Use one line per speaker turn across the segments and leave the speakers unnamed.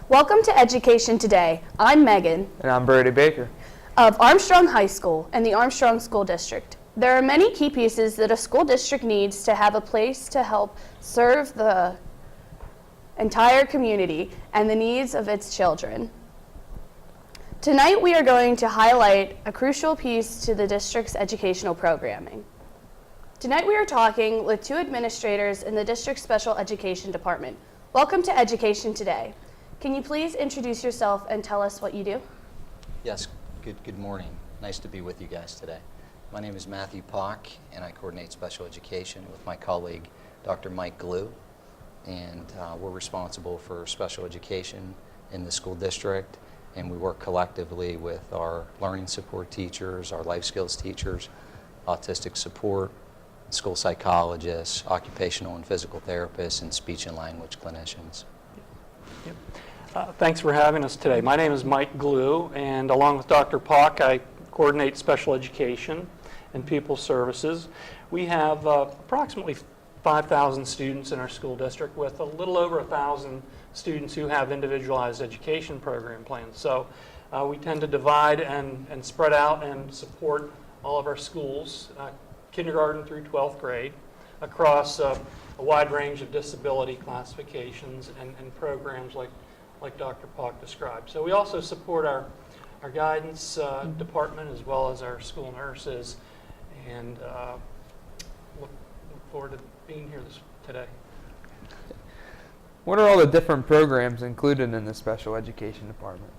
Welcome to Education Today. I'm Megan
And I'm Brady Baker.
of Armstrong High School and the Armstrong School District. There are many key pieces that a school district needs to have a place to help serve the entire community and the needs of its children. Tonight we are going to highlight a crucial piece to the district's educational programming. Tonight we are talking with two administrators in the district's special education department. Welcome to Education Today. Can you please introduce yourself and tell us what you do?
Yes, good morning. Nice to be with you guys today. My name is Matthew Pock, and I coordinate special education with my colleague, Dr. Mike Glue, and we're responsible for special education in the school district, and we work collectively with our learning support teachers, our life skills teachers, autistic support, school psychologists, occupational and physical therapists, and speech and language clinicians.
Thanks for having us today. My name is Mike Glue, and along with Dr. Pock, I coordinate special education and pupil services. We have approximately 5,000 students in our school district, with a little over 1,000 students who have individualized education program plans. So we tend to divide and spread out and support all of our schools, kindergarten through 12th grade, across a wide range of disability classifications and programs like Dr. Pock described. So we also support our guidance department as well as our school nurses, and look forward to being here today.
What are all the different programs included in the special education department?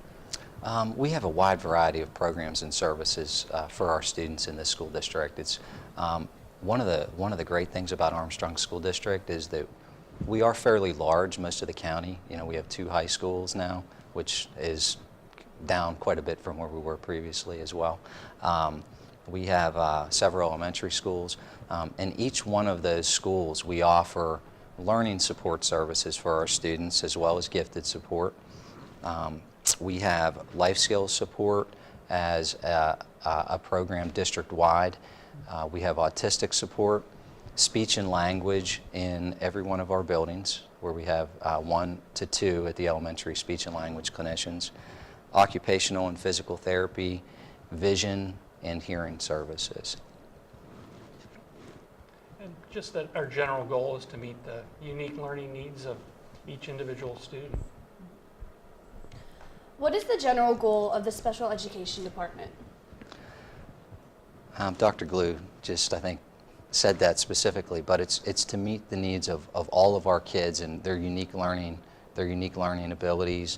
We have a wide variety of programs and services for our students in this school district. It's one of the great things about Armstrong School District is that we are fairly large, most of the county. You know, we have 2 high schools now, which is down quite a bit from where we were previously as well. We have several elementary schools. In each one of those schools, we offer learning support services for our students as well as gifted support. We have life skills support as a program district-wide. We have autistic support, speech and language in every one of our buildings, where we have 1 to 2 at the elementary speech and language clinicians, occupational and physical therapy, vision and hearing services.
And just that our general goal is to meet the unique learning needs of each individual student.
What is the general goal of the special education department?
Dr. Glue just, I think, said that specifically, but it's to meet the needs of all of our kids and their unique learning abilities.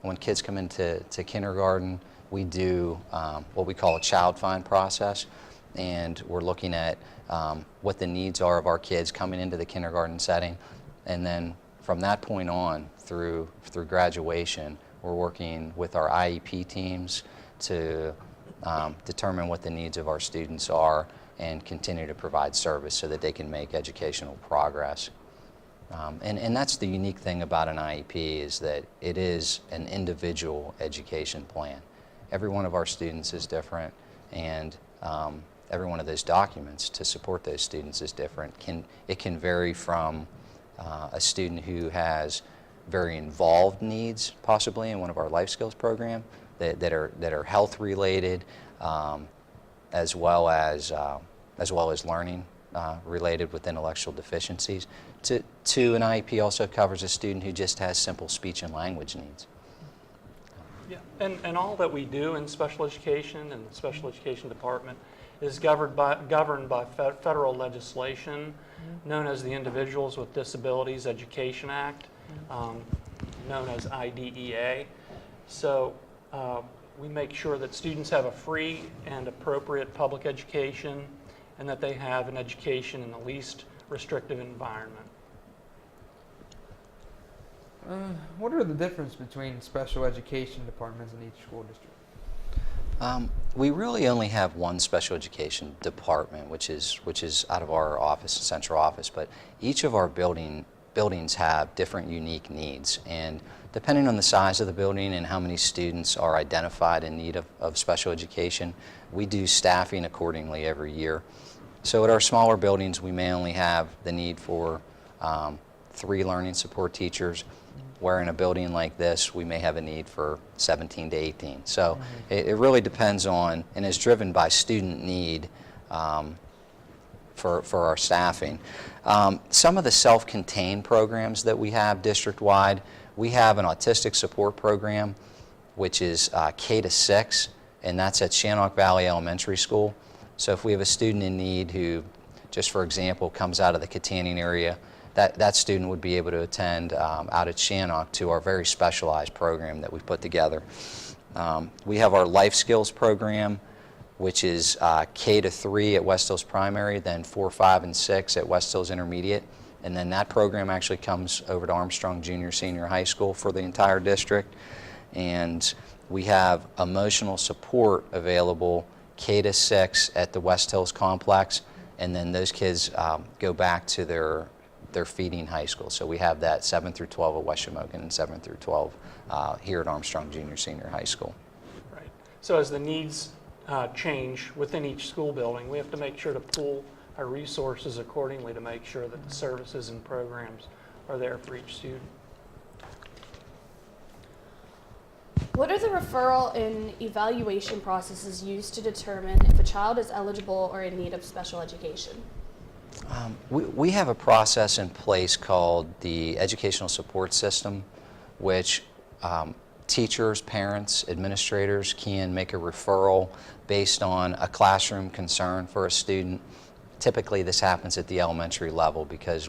When kids come into kindergarten, we do what we call a child find process, and we're looking at what the needs are of our kids coming into the kindergarten setting, and then from that point on through graduation, we're working with our IEP teams to determine what the needs of our students are and continue to provide service so that they can make educational progress. And that's the unique thing about an IEP, is that it is an individual education plan. Every one of our students is different, and every one of those documents to support those students is different. It can vary from a student who has very involved needs, possibly in one of our life skills program, that are health related, as well as learning related with intellectual deficiencies, to an IEP also covers a student who just has simple speech and language needs.
Yeah, and all that we do in special education and the special education department is governed by federal legislation known as the Individuals with Disabilities Education Act, known as IDEA. So we make sure that students have a free and appropriate public education, and that they have an education in the least restrictive environment.
What are the difference between special education departments in each school district?
We really only have one special education department, which is out of our office, central office, but each of our buildings have different unique needs, and depending on the size of the building and how many students are identified in need of special education, we do staffing accordingly every year. So at our smaller buildings, we may only have the need for 3 learning support teachers, where in a building like this, we may have a need for 17 to 18. So it really depends on, and is driven by student need for our staffing. Some of the self-contained programs that we have district-wide, we have an autistic support program, which is K to 6, and that's at Shannock Valley Elementary School. So if we have a student in need who, just for example, comes out of the Katanning area, that student would be able to attend out at Shannock to our very specialized program that we've put together. We have our life skills program, which is K to 3 at West Hills Primary, then 4, 5, and 6 at West Hills Intermediate. And then that program actually comes over to Armstrong Junior Senior High School for the entire district. And we have emotional support available K to 6 at the West Hills Complex, and then those kids go back to their feeding high school. So we have that 7 through 12 at West Shamokin and 7 through 12 here at Armstrong Junior Senior High School.
Right. So as the needs change within each school building, we have to make sure to pool our resources accordingly to make sure that the services and programs are there for each student.
What are the referral and evaluation processes used to determine if a child is eligible or in need of special education?
We have a process in place called the Educational Support System, which teachers, parents, administrators can make a referral based on a classroom concern for a student. Typically this happens at the elementary level because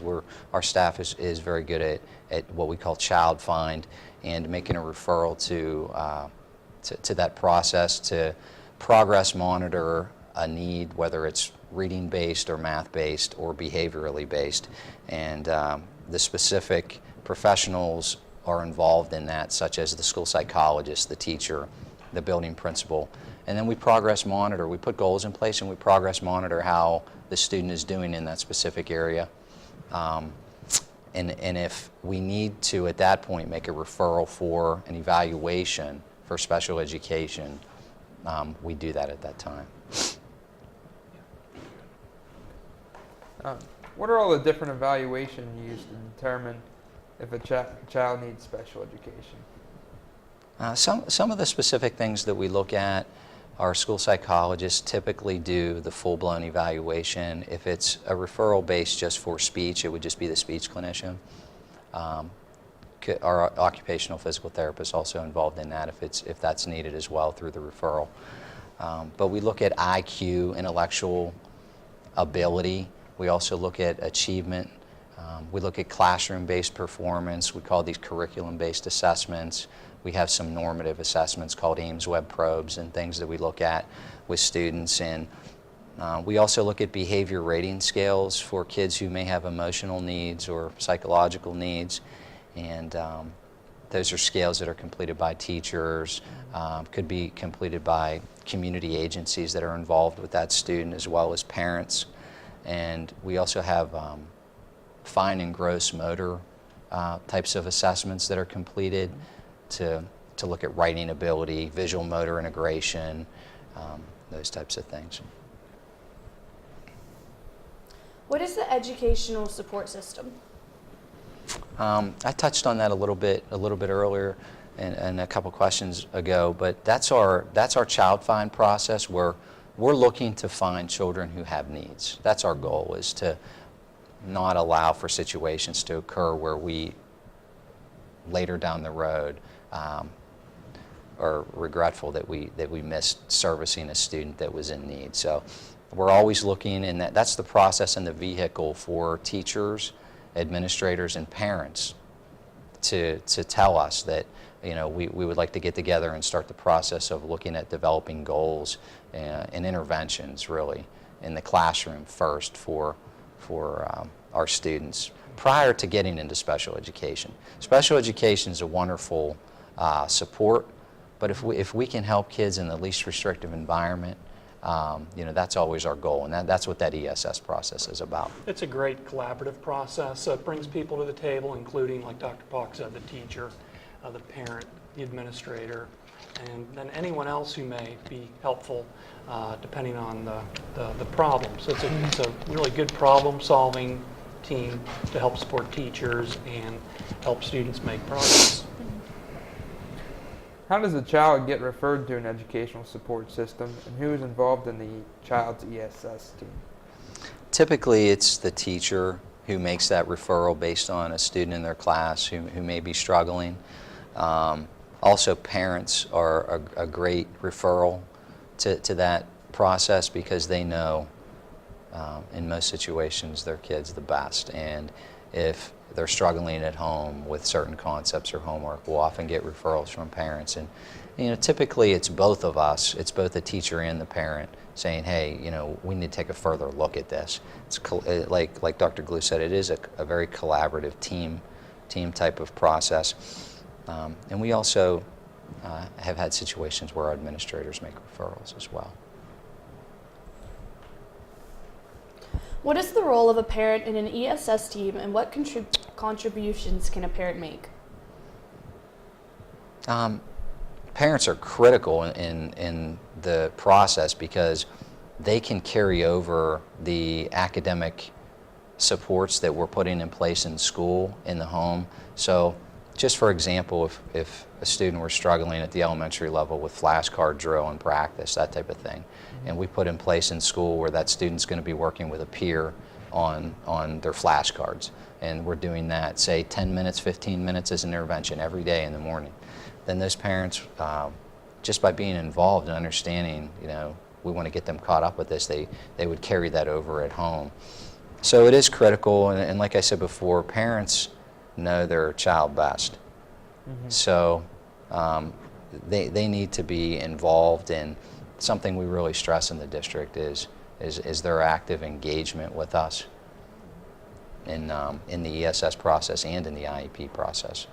our staff is very good at what we call child find and making a referral to that process to progress monitor a need, whether it's reading based or math based or behaviorally based. And the specific professionals are involved in that, such as the school psychologist, the teacher, the building principal. And then we progress monitor. We put goals in place and we progress monitor how the student is doing in that specific area. And if we need to, at that point, make a referral for an evaluation for special education, we do that at that time.
What are all the different evaluations used to determine if a child needs special education?
Some of the specific things that we look at, our school psychologists typically do the full-blown evaluation. If it's a referral based just for speech, it would just be the speech clinician. Our occupational physical therapist also involved in that if that's needed as well through the referral. But we look at IQ, intellectual ability. We also look at achievement. We look at classroom-based performance. We call these curriculum-based assessments. We have some normative assessments called Ames Web probes and things that we look at with students. And we also look at behavior rating scales for kids who may have emotional needs or psychological needs. And those are scales that are completed by teachers, could be completed by community agencies that are involved with that student as well as parents. And we also have fine and gross motor types of assessments that are completed to look at writing ability, visual motor integration, those types of things.
What is the educational support system?
I touched on that a little bit earlier and a couple questions ago, but that's our child find process where we're looking to find children who have needs. That's our goal, is to not allow for situations to occur where we later down the road are regretful that we missed servicing a student that was in need. So we're always looking, and that's the process and the vehicle for teachers, administrators, and parents to tell us that, you know, we would like to get together and start the process of looking at developing goals and interventions really in the classroom first for our students prior to getting into special education. Special education is a wonderful support, but if we can help kids in the least restrictive environment, you know, that's always our goal, and that's what that ESS process is about.
It's a great collaborative process. It brings people to the table, including, like Dr. Pock said, the teacher, the parent, the administrator, and then anyone else who may be helpful depending on the problem. So it's a really good problem-solving team to help support teachers and help students make progress.
How does a child get referred to an educational support system, and who is involved in the child's ESS team?
Typically, it's the teacher who makes that referral based on a student in their class who may be struggling. Also, parents are a great referral to that process because they know in most situations their kid's the best. And if they're struggling at home with certain concepts or homework, we'll often get referrals from parents. And typically it's both of us. It's both the teacher and the parent saying, hey, we need to take a further look at this. It's like Dr. Glue said, it is a very collaborative team type of process. And we also have had situations where our administrators make referrals as well.
What is the role of a parent in an ESS team, and what contributions can a parent make?
Parents are critical in the process because they can carry over the academic supports that we're putting in place in school, in the home. So just for example, if a student were struggling at the elementary level with flashcard drill and practice, that type of thing, and we put in place in school where that student's going to be working with a peer on their flashcards, and we're doing that, say 10 minutes, 15 minutes as an intervention every day in the morning, then those parents, just by being involved and understanding, we want to get them caught up with this, they would carry that over at home. So it is critical, and like I said before, parents know their child best. Mm-hmm. So they need to be involved, and something we really stress in the district is their active engagement with us in the ESS process and in the IEP process.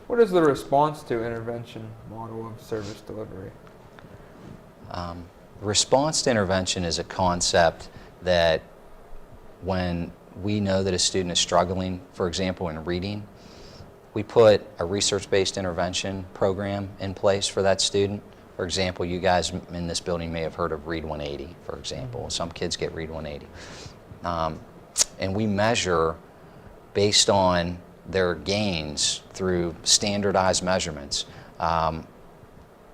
What is the response to intervention model of service delivery?
Response to intervention is a concept that when we know that a student is struggling, for example, in reading, we put a research-based intervention program in place for that student. For example, you guys in this building may have heard of Read 180, for example. Some kids get Read 180. And we measure based on their gains through standardized measurements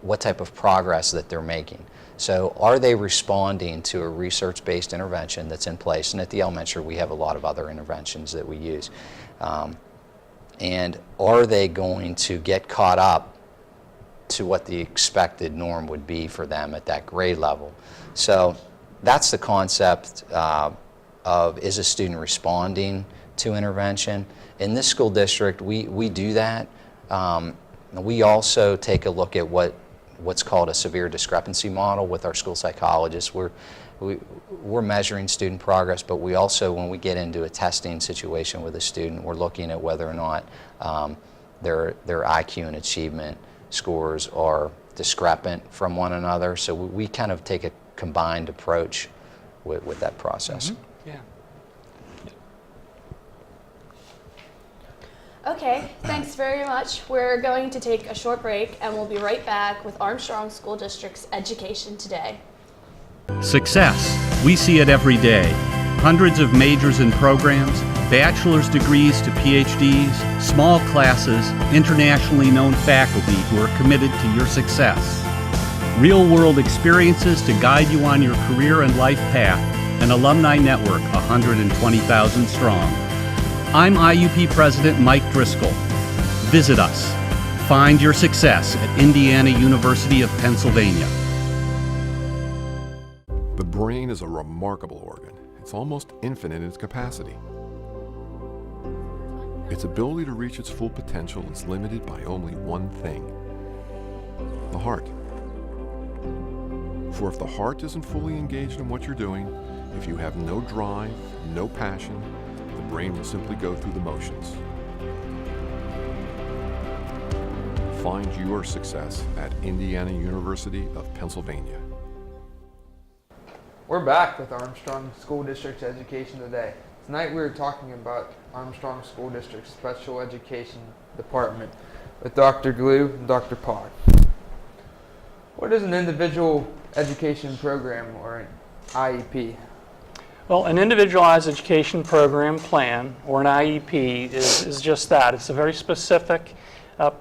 what type of progress that they're making. So are they responding to a research-based intervention that's in place? And at the elementary, we have a lot of other interventions that we use. And are they going to get caught up to what the expected norm would be for them at that grade level? So that's the concept of, is a student responding to intervention? In this school district, we do that. We also take a look at what's called a severe discrepancy model with our school psychologists. We're measuring student progress, but we also, when we get into a testing situation with a student, we're looking at whether or not their IQ and achievement scores are discrepant from one another. So we kind of take a combined approach with that process.
Mm-hmm. Yeah.
Okay, thanks very much. We're going to take a short break, and we'll be right back with Armstrong School District's Education Today.
Success. We see it every day. Hundreds of majors and programs, bachelor's degrees to PhDs, small classes, internationally known faculty who are committed to your success. Real-world experiences to guide you on your career and life path. An alumni network 120,000 strong. I'm IUP President Mike Driscoll. Visit us. Find your success at Indiana University of Pennsylvania.
The brain is a remarkable organ. It's almost infinite in its capacity. Its ability to reach its full potential is limited by only one thing: the heart. For if the heart isn't fully engaged in what you're doing, if you have no drive, no passion, the brain will simply go through the motions. Find your success at Indiana University of Pennsylvania.
We're back with Armstrong School District's Education Today. Tonight we are talking about Armstrong School District's Special Education Department with Dr. Glue and Dr. Pock. What is an individual education program, or an IEP?
Well, an individualized education program plan, or an IEP, is just that. It's a very specific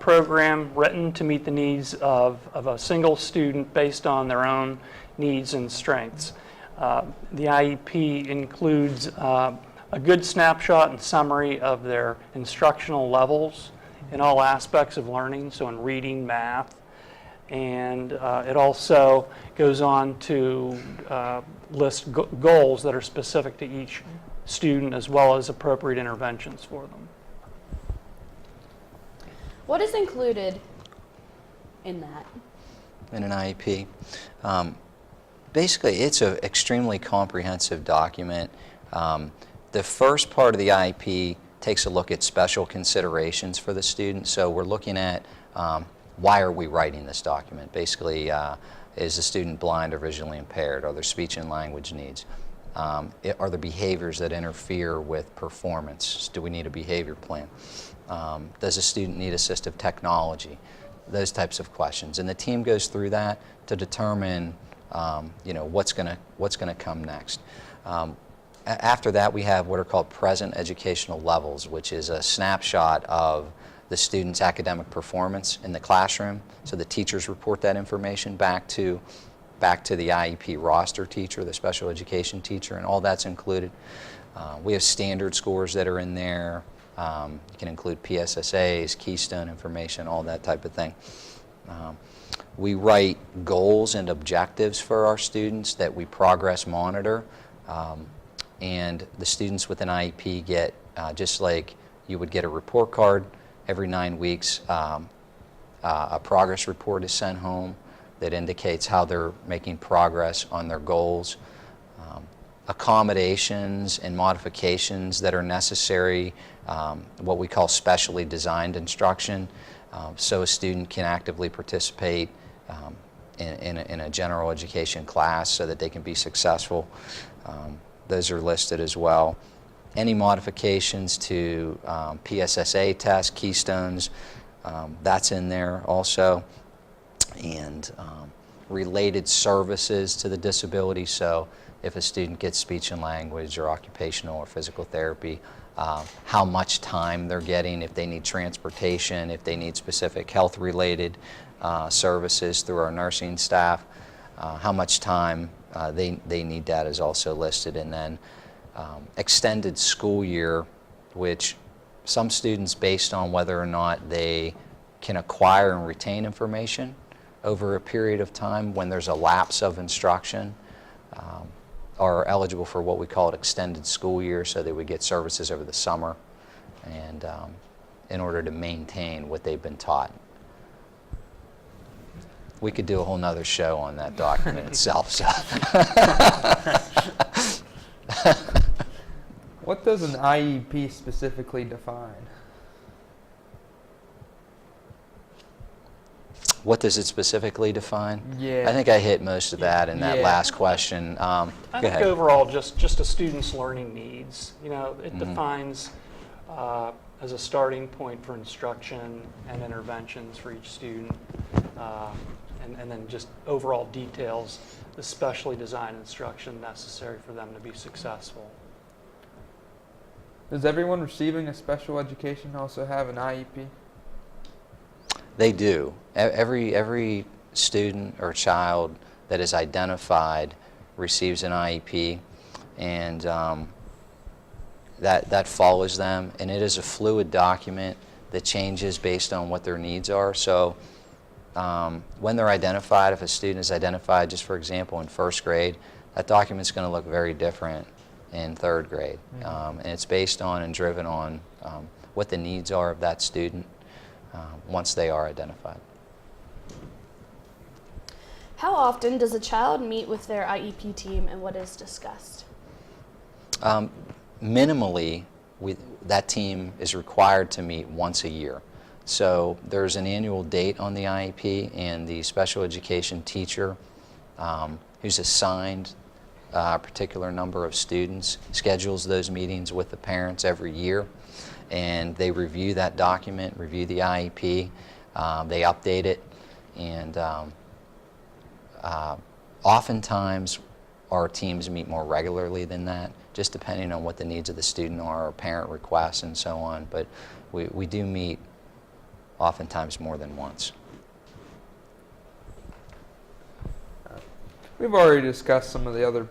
program written to meet the needs of a single student based on their own needs and strengths. The IEP includes a good snapshot and summary of their instructional levels in all aspects of learning, so in reading, math, and it also goes on to list goals that are specific to each student as well as appropriate interventions for them.
What is included in that?
In an IEP. Basically, it's an extremely comprehensive document. The first part of the IEP takes a look at special considerations for the student. So we're looking at why are we writing this document? Basically, is the student blind or visually impaired? Are there speech and language needs? Are there behaviors that interfere with performance? Do we need a behavior plan? Does a student need assistive technology? Those types of questions. And the team goes through that to determine what's going to come next. After that, we have what are called present educational levels, which is a snapshot of the student's academic performance in the classroom. So the teachers report that information back to the IEP roster teacher, the special education teacher, and all that's included. We have standard scores that are in there. You can include PSSAs, Keystone information, all that type of thing. We write goals and objectives for our students that we progress monitor. And the students with an IEP get, just like you would get a report card, every 9 weeks a progress report is sent home that indicates how they're making progress on their goals. Accommodations and modifications that are necessary, what we call specially designed instruction, so a student can actively participate in a general education class so that they can be successful. Those are listed as well. Any modifications to PSSA tests, Keystones, that's in there also. And related services to the disability, so if a student gets speech and language or occupational or physical therapy, how much time they're getting, if they need transportation, if they need specific health-related services through our nursing staff, how much time they need, that is also listed. And then extended school year, which some students, based on whether or not they can acquire and retain information over a period of time when there's a lapse of instruction, are eligible for what we call an extended school year, so they would get services over the summer and in order to maintain what they've been taught. We could do a whole nother show on that document itself. So.
What does an IEP specifically define?
What does it specifically define?
Yeah.
I think I hit most of that in that last question.
I think overall, just a student's learning needs. It defines as a starting point for instruction and interventions for each student, and then just overall details the specially designed instruction necessary for them to be successful.
Does everyone receiving a special education also have an IEP?
They do. Every student or child that is identified receives an IEP, and that follows them. And it is a fluid document that changes based on what their needs are. So when they're identified, if a student is identified, just for example, in first grade, that document's going to look very different in third grade. And it's based on and driven on what the needs are of that student once they are identified.
How often does a child meet with their IEP team, and what is discussed?
Minimally, that team is required to meet once a year. So there's an annual date on the IEP, and the special education teacher who's assigned a particular number of students schedules those meetings with the parents every year, and they review that document, review the IEP, they update it, and oftentimes our teams meet more regularly than that, just depending on what the needs of the student are, or parent requests and so on. But we do meet oftentimes more than once.
We've already discussed some of the other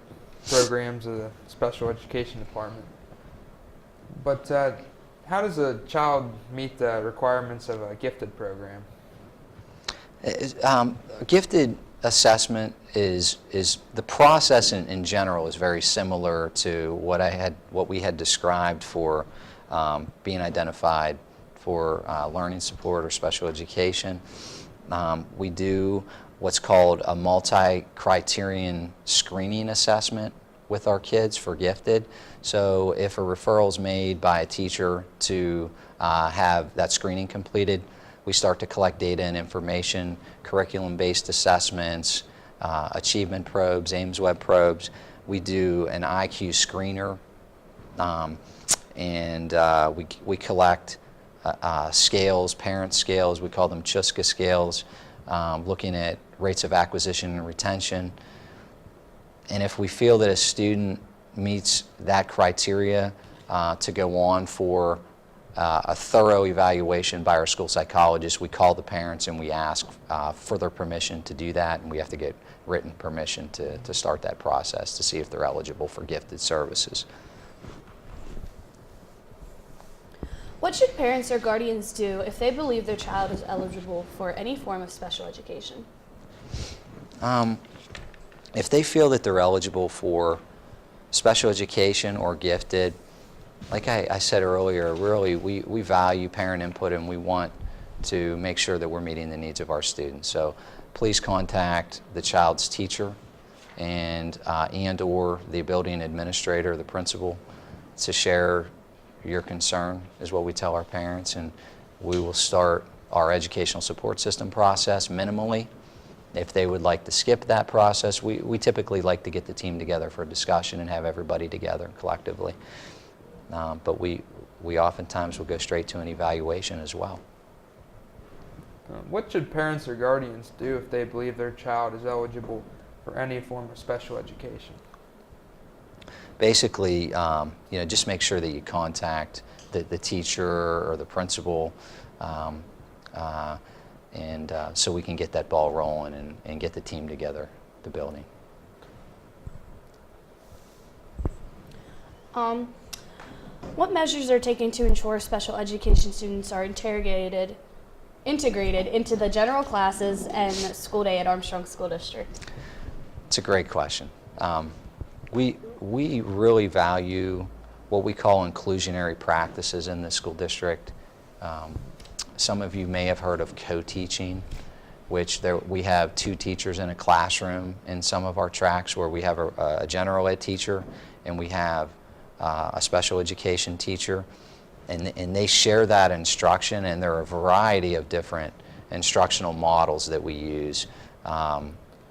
programs of the special education department. But how does a child meet the requirements of a gifted program?
Gifted assessment is the process in general is very similar to what we had described for being identified for learning support or special education. We do what's called a multi-criterion screening assessment with our kids for gifted. So if a referral is made by a teacher to have that screening completed, we start to collect data and information, curriculum-based assessments, achievement probes, Ames Web probes. We do an IQ screener, and we collect scales, parent scales. We call them Chuska scales, looking at rates of acquisition and retention. And if we feel that a student meets that criteria to go on for a thorough evaluation by our school psychologist, we call the parents and we ask for their permission to do that, and we have to get written permission to start that process to see if they're eligible for gifted services.
What should parents or guardians do if they believe their child is eligible for any form of special education?
If they feel that they're eligible for special education or gifted, like I said earlier, really we value parent input and we want to make sure that we're meeting the needs of our students. So please contact the child's teacher and or the building administrator, the principal, to share your concern is what we tell our parents, and we will start our educational support system process minimally. If they would like to skip that process, we typically like to get the team together for a discussion and have everybody together collectively. But we oftentimes will go straight to an evaluation as well.
What should parents or guardians do if they believe their child is eligible for any form of special education?
Basically, just make sure that you contact the teacher or the principal, and so we can get that ball rolling and get the team together, the building.
What measures are taken to ensure special education students are integrated into the general classes and school day at Armstrong School District?
It's a great question. We really value what we call inclusionary practices in the school district. Some of you may have heard of co-teaching, which we have 2 teachers in a classroom in some of our tracks where we have a general ed teacher and we have a special education teacher, and they share that instruction, and there are a variety of different instructional models that we use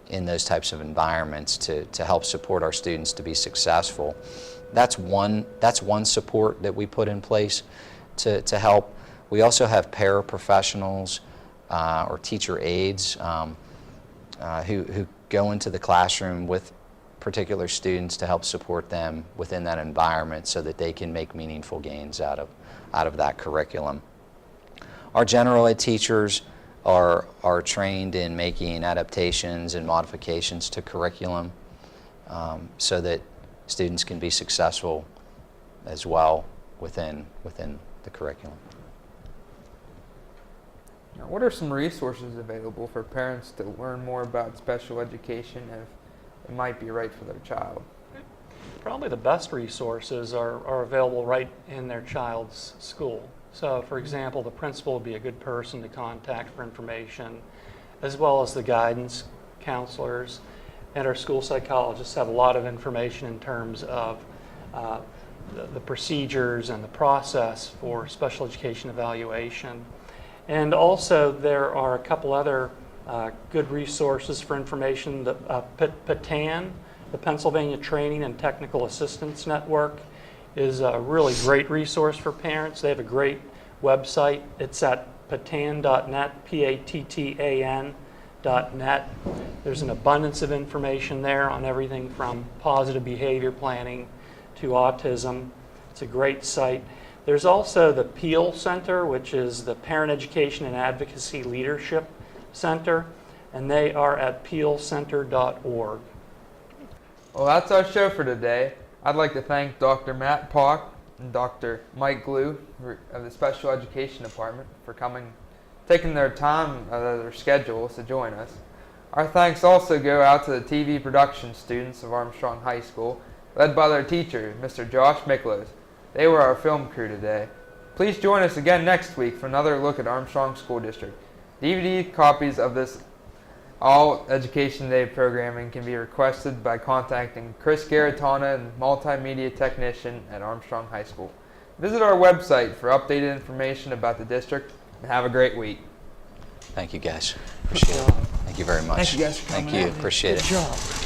in those types of environments to help support our students to be successful. That's one support that we put in place to help. We also have paraprofessionals or teacher aides who go into the classroom with particular students to help support them within that environment so that they can make meaningful gains out of that curriculum. Our general ed teachers are trained in making adaptations and modifications to curriculum so that students can be successful as well within the curriculum.
Now, what are some resources available for parents to learn more about special education if it might be right for their child?
Probably the best resources are available right in their child's school. So, for example, the principal would be a good person to contact for information, as well as the guidance counselors, and our school psychologists have a lot of information in terms of the procedures and the process for special education evaluation. And also there are a couple other good resources for information. The PTAN, the Pennsylvania Training and Technical Assistance Network, is a really great resource for parents. They have a great website. It's at patan.net, There's an abundance of information there on everything from positive behavior planning to autism. It's a great site. There's also the PEAL Center, which is the Parent Education and Advocacy Leadership Center, and they are at pealcenter.org.
Well, that's our show for today. I'd like to thank Dr. Matt Pock and Dr. Mike Glue of the Special Education Department for taking their time out of their schedules to join us. Our thanks also go out to the TV production students of Armstrong High School, led by their teacher, Mr. Josh Miklos. They were our film crew today. Please join us again next week for another look at Armstrong School District. DVD copies of this All Education Day programming can be requested by contacting Chris Garatana, and Multimedia Technician at Armstrong High School. Visit our website for updated information about the district, and have a great week.
Thank you, guys. Appreciate it. Thank you very much.
Thank you guys for coming
Thank you.
out.
Appreciate it.
Good job.